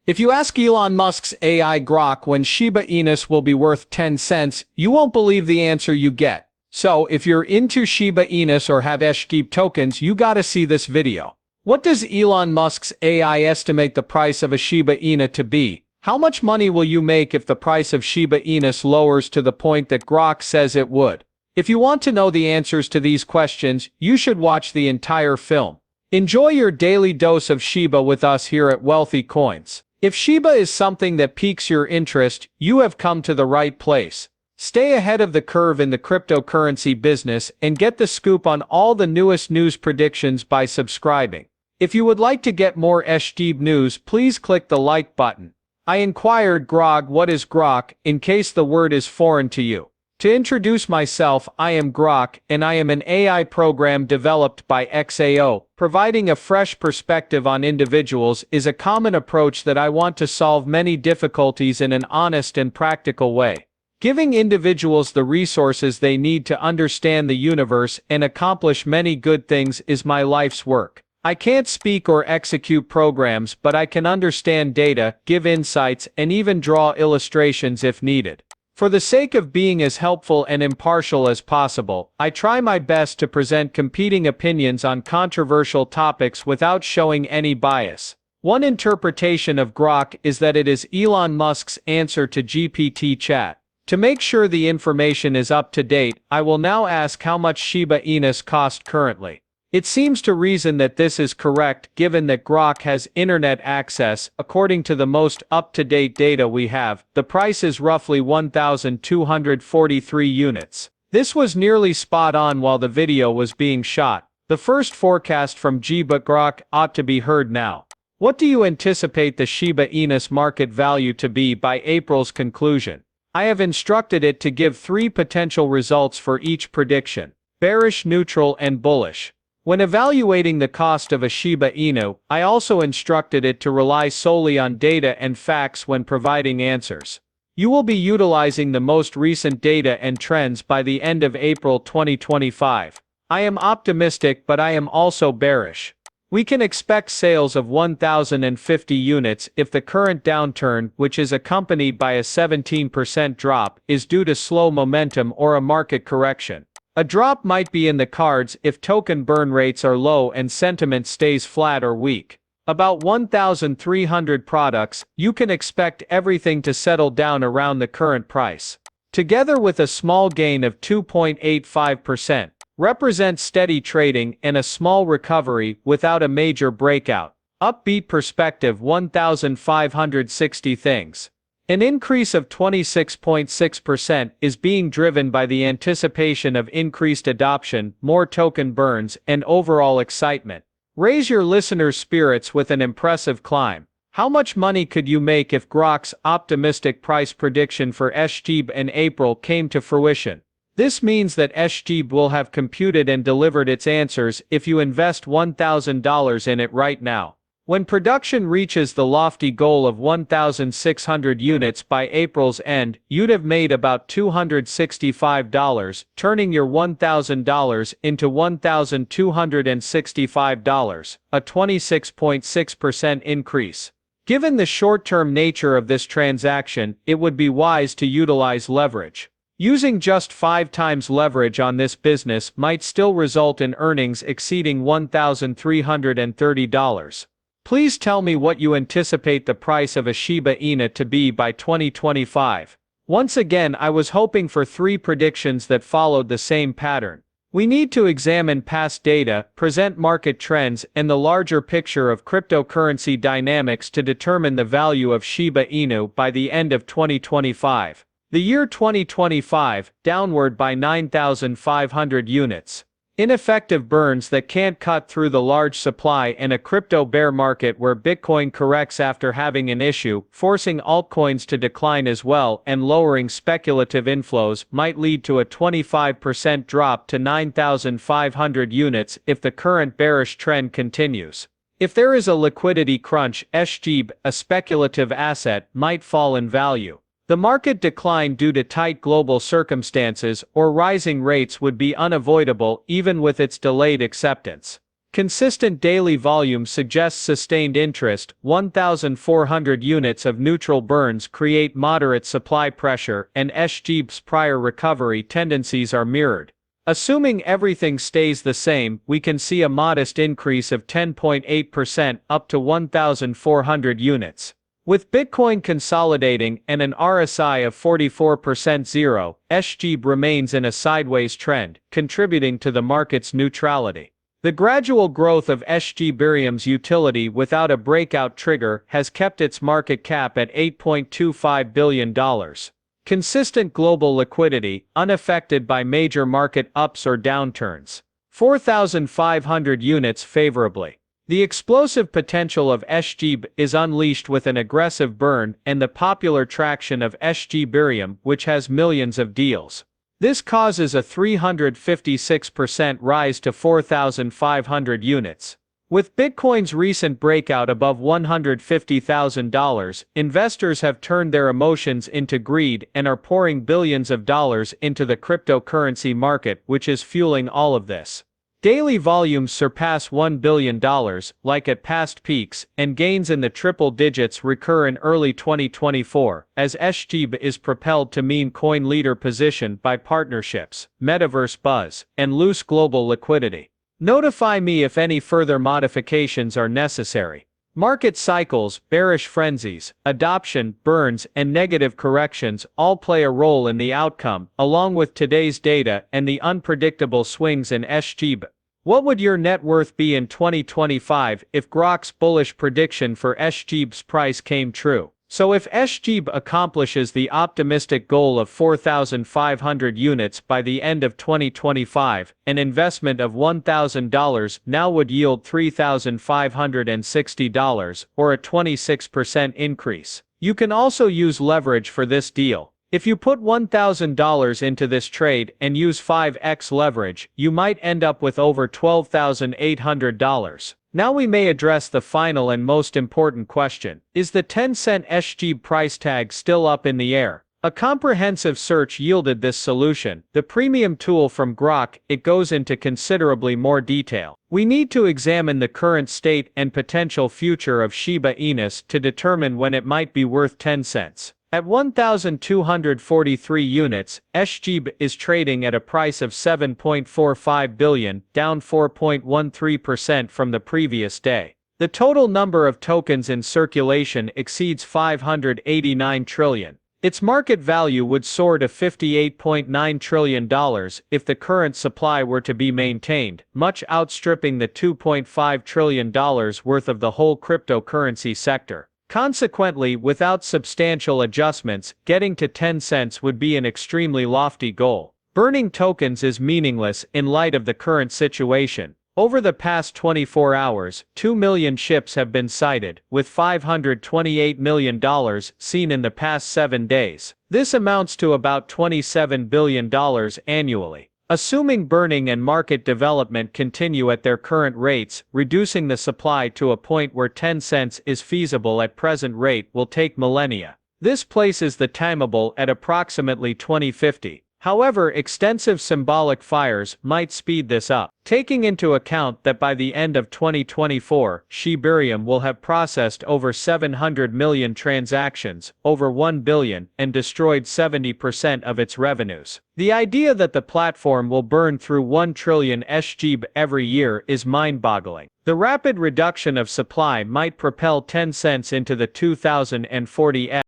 If you ask Elon Musk's AI Grok when Shiba Inu will be worth 10 cents, you won't believe the answer you get. So, if you're into Shiba Inu or have shib tokens, you gotta see this video. What does Elon Musk's AI estimate the price of a Shiba Inu to be? How much money will you make if the price of Shiba Inu lowers to the point that Grok says it would? If you want to know the answers to these questions, you should watch the entire film. Enjoy your daily dose of Shiba with us here at Wealthy Coins. If Shiba is something that piques your interest, you have come to the right place. Stay ahead of the curve in the cryptocurrency business and get the scoop on all the newest news predictions by subscribing. If you would like to get more shib news, please click the like button. I inquired Grog what is Grok, in case the word is foreign to you. To introduce myself, I am Grok, and I am an AI program developed by XAO. Providing a fresh perspective on individuals is a common approach that I want to solve many difficulties in an honest and practical way. Giving individuals the resources they need to understand the universe and accomplish many good things is my life's work. I can't speak or execute programs, but I can understand data, give insights, and even draw illustrations if needed. For the sake of being as helpful and impartial as possible, I try my best to present competing opinions on controversial topics without showing any bias. One interpretation of Grok is that it is Elon Musk's answer to GPT chat. To make sure the information is up to date, I will now ask how much Shiba Inu cost currently. It seems to reason that this is correct given that Grok has internet access. According to the most up-to-date data we have, the price is roughly 1,243 units. This was nearly spot on while the video was being shot. The first forecast from Shiba Grok ought to be heard now. What do you anticipate the Shiba Inu market value to be by April's conclusion? I have instructed it to give 3 potential results for each prediction: bearish, neutral, and bullish. When evaluating the cost of a Shiba Inu, I also instructed it to rely solely on data and facts when providing answers. You will be utilizing the most recent data and trends by the end of April 2025. I am optimistic, but I am also bearish. We can expect sales of 1,050 units if the current downturn, which is accompanied by a 17% drop, is due to slow momentum or a market correction. A drop might be in the cards if token burn rates are low and sentiment stays flat or weak. About 1,300 products, you can expect everything to settle down around the current price. Together with a small gain of 2.85%, represents steady trading and a small recovery without a major breakout. Upbeat perspective: 1,560 things. An increase of 26.6% is being driven by the anticipation of increased adoption, more token burns, and overall excitement. Raise your listeners' spirits with an impressive climb. How much money could you make if Grok's optimistic price prediction for shib in April came to fruition? This means that shib will have computed and delivered its answers if you invest $1,000 in it right now. When production reaches the lofty goal of 1,600 units by April's end, you'd have made about $265, turning your $1,000 into $1,265, a 26.6% increase. Given the short-term nature of this transaction, it would be wise to utilize leverage. Using just 5 times leverage on this business might still result in earnings exceeding $1,330. Please tell me what you anticipate the price of a Shiba Inu to be by 2025. Once again, I was hoping for 3 predictions that followed the same pattern. We need to examine past data, present market trends, and the larger picture of cryptocurrency dynamics to determine the value of Shiba Inu by the end of 2025. The year 2025, downward by 9,500 units. Ineffective burns that can't cut through the large supply, and a crypto bear market where Bitcoin corrects after having an issue, forcing altcoins to decline as well and lowering speculative inflows, might lead to a 25% drop to 9,500 units if the current bearish trend continues. If there is a liquidity crunch, shib, a speculative asset, might fall in value. The market decline due to tight global circumstances or rising rates would be unavoidable even with its delayed acceptance. Consistent daily volume suggests sustained interest. 1,400 units of neutral burns create moderate supply pressure, and SHIB's prior recovery tendencies are mirrored. Assuming everything stays the same, we can see a modest increase of 10.8% up to 1,400 units. With Bitcoin consolidating and an RSI of 44% zero, SHIB remains in a sideways trend, contributing to the market's neutrality. The gradual growth of Ethereum's utility without a breakout trigger has kept its market cap at $8.25 billion. Consistent global liquidity, unaffected by major market ups or downturns. 4,500 units favorably. The explosive potential of SHIB is unleashed with an aggressive burn and the popular traction of Ethereum, which has millions of deals. This causes a 356% rise to 4,500 units. With Bitcoin's recent breakout above $150,000, investors have turned their emotions into greed and are pouring billions of dollars into the cryptocurrency market, which is fueling all of this. Daily volumes surpass $1 billion, like at past peaks, and gains in the triple digits recur in early 2024, as SHIB is propelled to meme coin leader position by partnerships, metaverse buzz, and loose global liquidity. Notify me if any further modifications are necessary. Market cycles, bearish frenzies, adoption, burns, and negative corrections all play a role in the outcome, along with today's data and the unpredictable swings in SHIB. What would your net worth be in 2025 if Grok's bullish prediction for SHIB's price came true? So if SHIB accomplishes the optimistic goal of 4,500 units by the end of 2025, an investment of $1,000 now would yield $3,560, or a 26% increase. You can also use leverage for this deal. If you put $1,000 into this trade and use 5x leverage, you might end up with over $12,800. Now we may address the final and most important question. Is the 10-cent SHIB price tag still up in the air? A comprehensive search yielded this solution. The premium tool from Grok, it goes into considerably more detail. We need to examine the current state and potential future of Shiba Inu to determine when it might be worth 10 cents. At 1,243 units, SHIB is trading at a price of $7.45 billion, down 4.13% from the previous day. The total number of tokens in circulation exceeds 589 trillion. Its market value would soar to $58.9 trillion if the current supply were to be maintained, much outstripping the $2.5 trillion worth of the whole cryptocurrency sector. Consequently, without substantial adjustments, getting to 10 cents would be an extremely lofty goal. Burning tokens is meaningless in light of the current situation. Over the past 24 hours, 2 million ships have been sighted, with $528 million seen in the past 7 days. This amounts to about $27 billion annually. Assuming burning and market development continue at their current rates, reducing the supply to a point where 10 cents is feasible at present rate will take millennia. This places the timeable at approximately 2050. However, extensive symbolic fires might speed this up. Taking into account that by the end of 2024, Shibarium will have processed over 700 million transactions, over 1 billion, and destroyed 70% of its revenues. The idea that the platform will burn through 1 trillion SHIB every year is mind-boggling. The rapid reduction of supply might propel 10 cents into the 2040s.